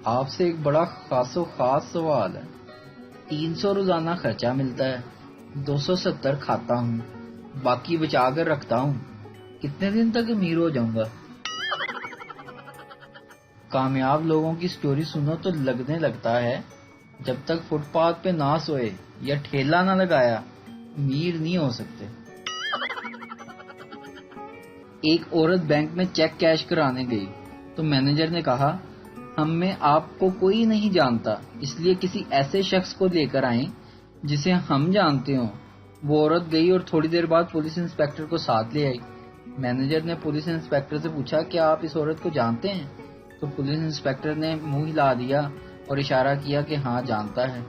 آپ سے ایک بڑا خاص و خاص سوال ہے۔ 300 روزانہ خرچہ ملتا ہے، 270 کھاتا ہوں، باقی بچا کر رکھتا ہوں، کتنے دن تک امیر ہو جاؤں گا؟ کامیاب لوگوں کی سٹوری سنو تو لگنے لگتا ہے جب تک فٹ پاتھ پہ نہ سوئے یا ٹھیلا نہ لگایا امیر نہیں ہو سکتے۔ ایک عورت بینک میں چیک کیش کرانے گئی تو مینیجر نے کہا، ہم میں آپ کو کوئی نہیں جانتا، اس لیے کسی ایسے شخص کو لے کر آئیں جسے ہم جانتے ہوں۔ وہ عورت گئی اور تھوڑی دیر بعد پولیس انسپکٹر کو ساتھ لے آئی۔ مینیجر نے پولیس انسپکٹر سے پوچھا، کیا آپ اس عورت کو جانتے ہیں؟ تو پولیس انسپکٹر نے منہ ہلا دیا اور اشارہ کیا کہ ہاں جانتا ہے۔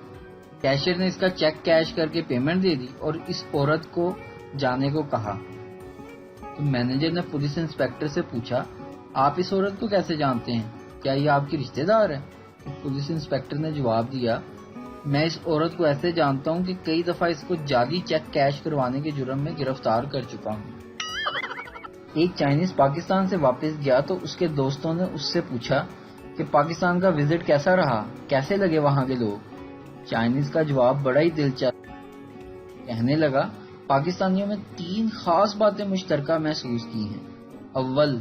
کیشیئر نے اس کا چیک کیش کر کے پیمنٹ دے دی اور اس عورت کو جانے کو کہا۔ تو مینیجر نے پولیس انسپکٹر سے پوچھا، آپ اس عورت کو کیسے جانتے ہیں؟ کیا یہ آپ کی رشتہ دار ہے؟ تو پولیس انسپکٹر نے جواب دیا، میں اس عورت کو ایسے جانتا ہوں کہ کئی دفعہ اس کو جعلی چیک کیش کروانے کے جرم میں گرفتار کر چکا ہوں۔ ایک چائنیز پاکستان سے واپس گیا تو اس کے دوستوں نے اس سے پوچھا کہ پاکستان کا وزٹ کیسا رہا، کیسے لگے وہاں کے لوگ؟ چائنیز کا جواب بڑا ہی دلچسپ، کہنے لگا، پاکستانیوں میں 3 خاص باتیں مشترکہ محسوس کی ہیں۔ اول،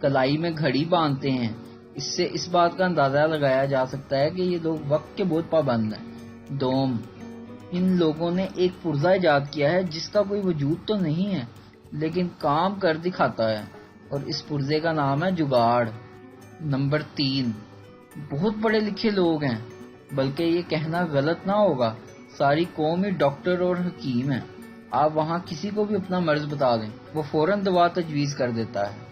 کلائی میں گھڑی باندھتے ہیں، اس سے اس بات کا اندازہ لگایا جا سکتا ہے کہ یہ لوگ وقت کے بہت پابند ہیں۔ دوم، ان لوگوں نے ایک پرزہ ایجاد کیا ہے جس کا کوئی وجود تو نہیں ہے لیکن کام کر دکھاتا ہے، اور اس پرزے کا نام ہے جگاڑ۔ نمبر 3، بہت پڑھے لکھے لوگ ہیں، بلکہ یہ کہنا غلط نہ ہوگا، ساری قوم ہی ڈاکٹر اور حکیم ہے۔ آپ وہاں کسی کو بھی اپنا مرض بتا دیں، وہ فوراً دوا تجویز کر دیتا ہے۔